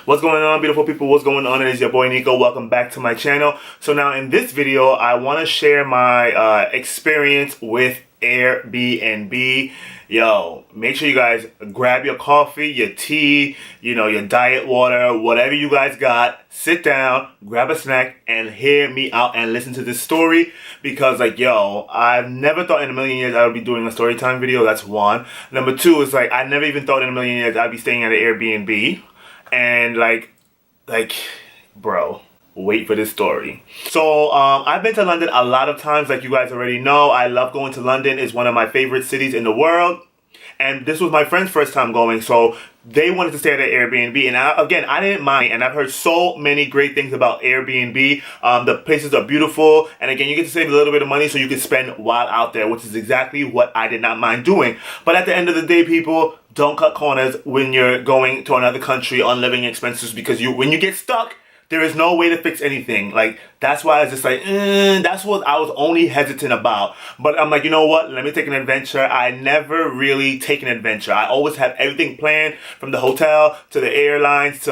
What's going on, beautiful people? What's going on? It is your boy Nico. Welcome back to my channel. So now in this video, I want to share my experience with Airbnb. Yo, make sure you guys grab your coffee, your tea, your diet water, whatever you guys got. Sit down, grab a snack, and hear me out and listen to this story. Because I've never thought in a million years I would be doing a story time video. That's one. Number two is I never even thought in a million years I'd be staying at an Airbnb. And bro, wait for this story. So I've been to London a lot of times, like you guys already know. I love going to London. It's one of my favorite cities in the world. And this was my friend's first time going, so they wanted to stay at an Airbnb. And I didn't mind. And I've heard so many great things about Airbnb. The places are beautiful. And again, you get to save a little bit of money so you can spend while out there, which is exactly what I did not mind doing. But at the end of the day, people, don't cut corners when you're going to another country on living expenses, because when you get stuck, there is no way to fix anything. That's why I was just that's what I was only hesitant about. But I'm like, you know what? Let me take an adventure. I never really take an adventure. I always have everything planned, from the hotel to the airlines to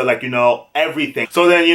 everything. So then,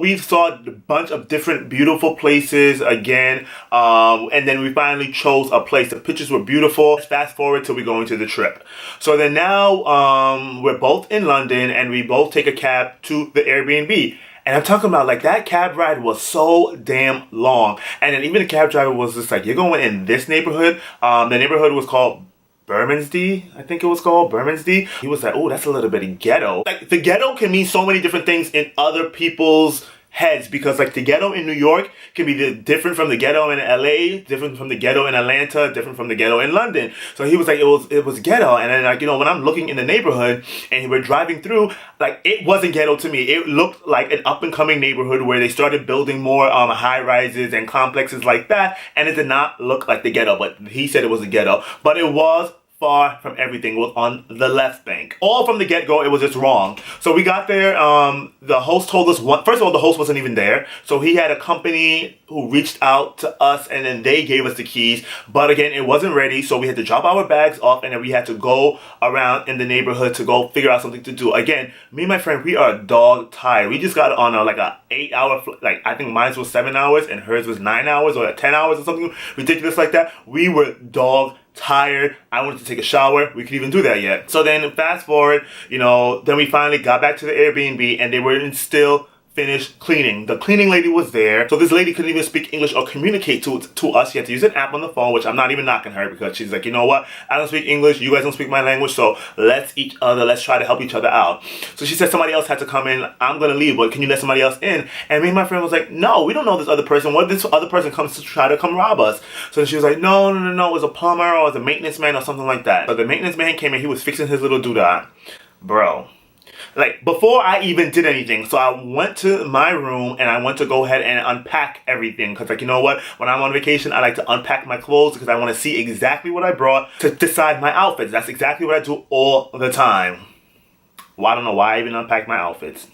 we saw a bunch of different beautiful places again. And then we finally chose a place. The pictures were beautiful. Let's fast forward till we go into the trip. So then now we're both in London and we both take a cab to the Airbnb. And I'm talking about that cab ride was so damn long. And then even the cab driver was just you're going in this neighborhood. The neighborhood was called Bermondsey, I think it was called Bermondsey. He was like, oh, that's a little bit ghetto. The ghetto can mean so many different things in other people's heads, because the ghetto in New York can be different from the ghetto in LA, different from the ghetto in Atlanta, different from the ghetto in London. So he was like, it was ghetto. And then when I'm looking in the neighborhood and we're driving through, it wasn't ghetto to me. It looked like an up and coming neighborhood where they started building more high rises and complexes like that, and it did not look like the ghetto. But he said it was a ghetto, but it was far from everything. It was on the left bank. All from the get-go, it was just wrong. So we got there. The host told us, first of all, the host wasn't even there. So he had a company who reached out to us, and then they gave us the keys. But again, it wasn't ready. So we had to drop our bags off, and then we had to go around in the neighborhood to go figure out something to do. Again, me and my friend, we are dog tired. We just got on a 8-hour flight. I think mine was 7 hours and hers was 9 hours or 10 hours or something ridiculous like that. We were dog tired. I wanted to take a shower. We could even do that yet. So then fast forward, then we finally got back to the Airbnb and they weren't still finished cleaning. The cleaning lady was there. So this lady couldn't even speak English or communicate to us. She had to use an app on the phone, which I'm not even knocking her, because she's like, you know what? I don't speak English. You guys don't speak my language. So let's try to help each other out. So she said somebody else had to come in. I'm going to leave, but can you let somebody else in? And me and my friend was like, no, we don't know this other person. What if this other person comes to try to come rob us? So she was like, no. It was a plumber or it was a maintenance man or something like that. So the maintenance man came in. He was fixing his little doodah. Bro. Before I even did anything, so I went to my room and I went to go ahead and unpack everything. Because you know what? When I'm on vacation, I like to unpack my clothes because I want to see exactly what I brought to decide my outfits. That's exactly what I do all the time. Well, I don't know why I even unpack my outfits.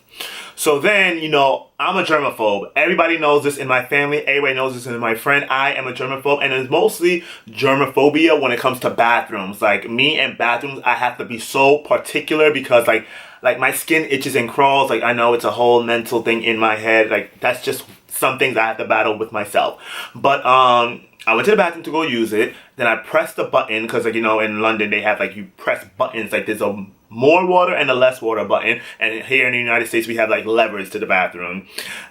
So then, I'm a germaphobe. Everybody knows this in my family. Everybody knows this in my friend. I am a germaphobe. And it's mostly germophobia when it comes to bathrooms. Me and bathrooms, I have to be so particular because my skin itches and crawls. I know it's a whole mental thing in my head. That's just some things I have to battle with myself. But I went to the bathroom to go use it. Then I pressed the button because in London they have you press buttons. There's a more water and a less water button. And here in the United States we have levers to the bathroom.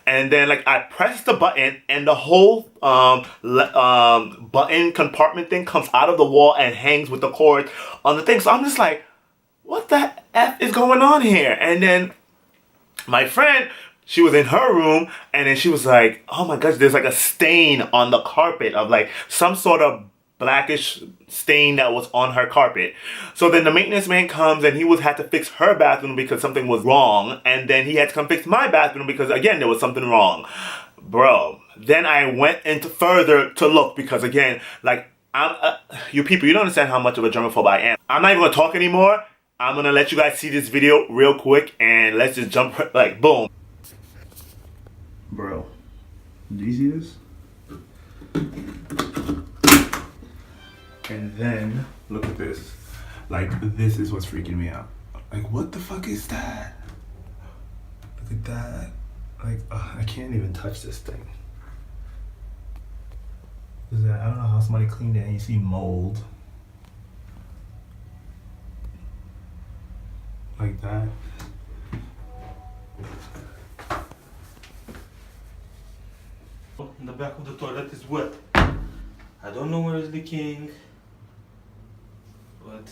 And then I pressed the button and the whole button compartment thing comes out of the wall and hangs with the cord on the thing. So I'm just like, what the F is going on here? And then my friend, she was in her room and then she was like, oh my gosh, there's a stain on the carpet of some sort of blackish stain that was on her carpet. So then the maintenance man comes and he had to fix her bathroom because something was wrong. And then he had to come fix my bathroom because again, there was something wrong. Bro, then I went into further to look because again, you people, you don't understand how much of a germaphobe I am. I'm not even gonna talk anymore. I'm gonna let you guys see this video real quick and let's just jump boom. Bro, do you see this? And then look at this. This is what's freaking me out. What the fuck is that? Look at that. Like, I can't even touch this thing. I don't know how somebody cleaned it and you see mold. Like that. The back of the toilet is wet. I don't know where is the king, but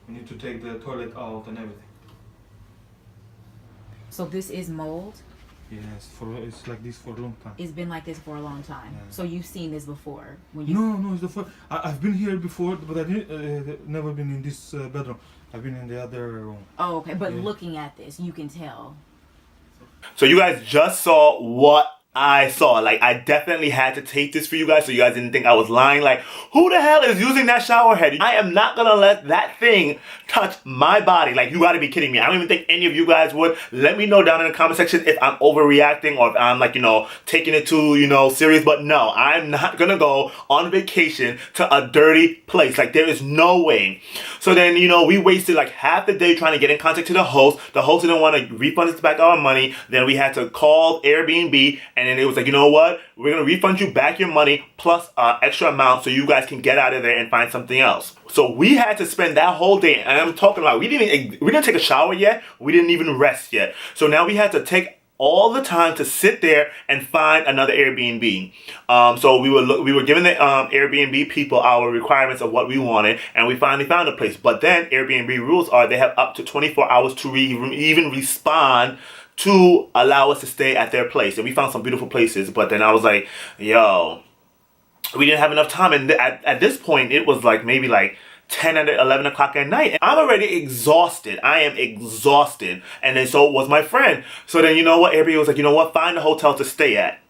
we need to take the toilet out and everything. So this is mold? Yes, it's like this for a long time. It's been like this for a long time. Yeah. So you've seen this before? When you No, it's the first. I've been here before, but I didn't, never been in this bedroom. I've been in the other room. Oh, okay. But Yeah. looking at this, you can tell. So you guys just saw what I saw. Like, I definitely had to tape this for you guys so you guys didn't think I was lying. Like, who the hell is using that shower head? I am not gonna let that thing touch my body. Like, you gotta be kidding me. I don't even think any of you guys would. Let me know down in the comment section if I'm overreacting or if I'm, like, taking it too, serious. But no, I'm not gonna go on vacation to a dirty place. Like, there is no way. So then, we wasted like half the day trying to get in contact to the host. The host didn't want to refund us back our money. Then we had to call Airbnb, and then it was like, you know what? We're going to refund you back your money plus extra amount so you guys can get out of there and find something else. So we had to spend that whole day, and I'm talking about, we didn't take a shower yet. We didn't even rest yet. So now we had to take all the time to sit there and find another Airbnb. So we were giving the Airbnb people our requirements of what we wanted, and we finally found a place. But then Airbnb rules are they have up to 24 hours to even respond to allow us to stay at their place. And we found some beautiful places, but then I was like, yo, we didn't have enough time. And at this point, it was like maybe like 10 and 11 o'clock at night. And I'm already exhausted. I am exhausted. And then so was my friend. So then, Airbnb was like, find a hotel to stay at.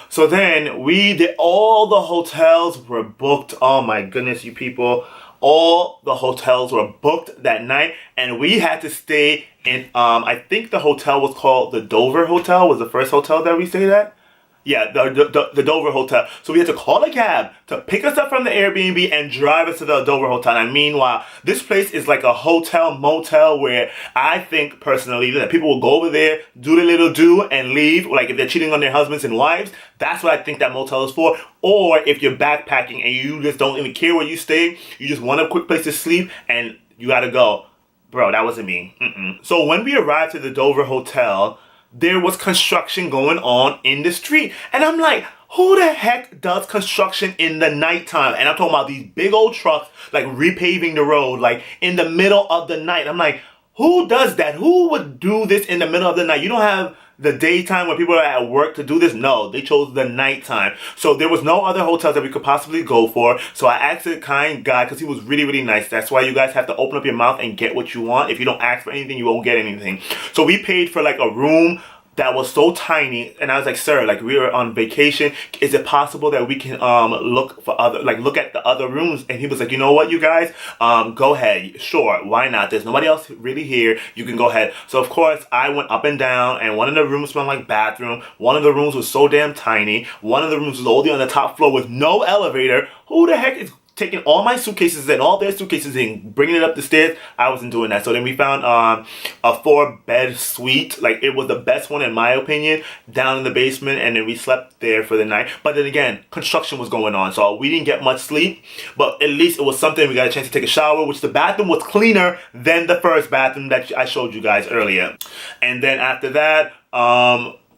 So then we did, all the hotels were booked. Oh my goodness, you people. All the hotels were booked that night, and we had to stay in, I think the hotel was called the Dover Hotel, was the first hotel that we stayed at. Yeah, the Dover Hotel. So we had to call a cab to pick us up from the Airbnb and drive us to the Dover Hotel. And meanwhile, this place is like a hotel motel where I think personally that people will go over there, do the little do, and leave. Like if they're cheating on their husbands and wives, that's what I think that motel is for. Or if you're backpacking and you just don't even care where you stay, you just want a quick place to sleep and you gotta go. Bro, that wasn't me. So when we arrived to the Dover Hotel, there was construction going on in the street. And I'm like, who the heck does construction in the nighttime? And I'm talking about these big old trucks, like repaving the road, like in the middle of the night. I'm like, who does that? Who would do this in the middle of the night? You don't have the daytime when people are at work to do this? No, they chose the nighttime. So there was no other hotels that we could possibly go for. So I asked a kind guy because he was really, really nice. That's why you guys have to open up your mouth and get what you want. If you don't ask for anything, you won't get anything. So we paid for like a room that was so tiny, and I was like, sir, like we were on vacation. Is it possible that we can look at the other rooms? And he was like, you know what, you guys, go ahead. Sure, why not? There's nobody else really here. You can go ahead. So of course, I went up and down, and one of the rooms smelled like bathroom. One of the rooms was so damn tiny. One of the rooms was only on the top floor with no elevator. Who the heck is taking all my suitcases and all their suitcases and bringing it up the stairs? I wasn't doing that. So then we found a 4-bed suite. Like, it was the best one in my opinion, down in the basement, and then we slept there for the night. But then again, construction was going on, so we didn't get much sleep, but at least it was something. We got a chance to take a shower, which the bathroom was cleaner than the first bathroom that I showed you guys earlier. And then after that,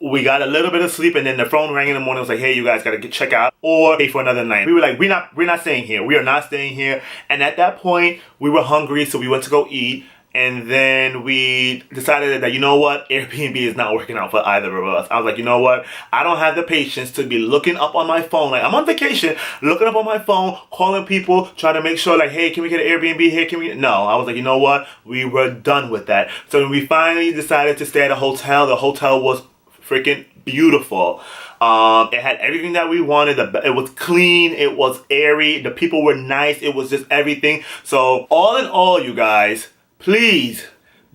we got a little bit of sleep, and then the phone rang in the morning. It was like, hey, you guys gotta check out or pay for another night. We were like, we're not staying here. We are not staying here. And at that point, we were hungry, so we went to go eat. And then we decided that, you know what, Airbnb is not working out for either of us. I was like, you know what, I don't have the patience to be looking up on my phone. Like, I'm on vacation, looking up on my phone, calling people, trying to make sure, like, hey, can we get an Airbnb here? No, I was like, you know what, we were done with that. So we finally decided to stay at a hotel. The hotel was freaking beautiful. It had everything that we wanted. It was clean. It was airy. The people were nice. It was just everything. So all in all, you guys, please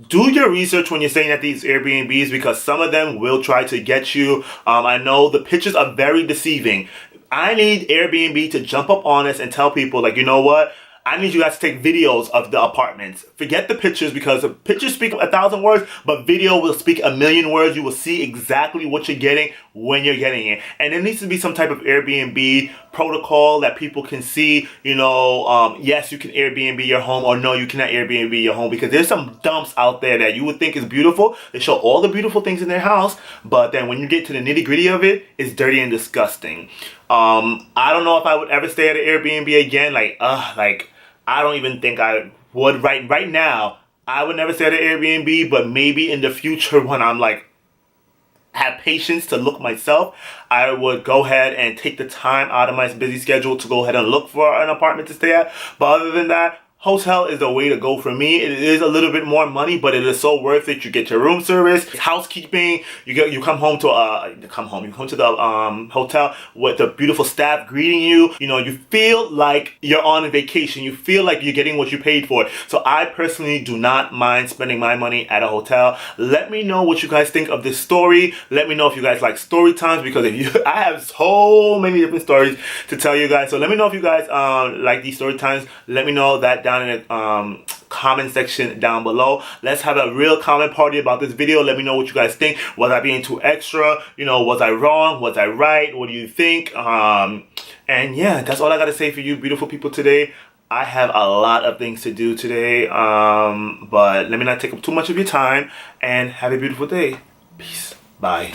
do your research when you're staying at these Airbnbs, because some of them will try to get you. I know the pictures are very deceiving. I need Airbnb to jump up on us and tell people, like, you know what? I need you guys to take videos of the apartments. Forget the pictures because the pictures speak 1,000 words, but video will speak 1,000,000 words. You will see exactly what you're getting when you're getting it. And there needs to be some type of Airbnb protocol that people can see, you know, yes, you can Airbnb your home, or no, you cannot Airbnb your home, because there's some dumps out there that you would think is beautiful. They show all the beautiful things in their house, but then when you get to the nitty gritty of it, it's dirty and disgusting. I don't know if I would ever stay at an Airbnb again. Like I don't even think I would right now. I would never stay at an Airbnb, but maybe in the future when I'm like have patience to look myself, I would go ahead and take the time out of my busy schedule to go ahead and look for an apartment to stay at. But other than that, hotel is the way to go for me. It is a little bit more money, but it is so worth it. You get your room service, housekeeping. You come home to the hotel with the beautiful staff greeting you. You know, you feel like you're on a vacation. You feel like you're getting what you paid for. So I personally do not mind spending my money at a hotel. Let me know what you guys think of this story. Let me know if you guys like story times, because I have so many different stories to tell you guys. So let me know if you guys like these story times. Let me know that down in the comment section down below. Let's have a real comment party about this video. Let me know what you guys think. Was I being too extra? You know, was I wrong? Was I right? What do you think? And yeah, that's all I gotta say for you beautiful people today. I have a lot of things to do today, but let me not take up too much of your time, and have a beautiful day. Peace. Bye.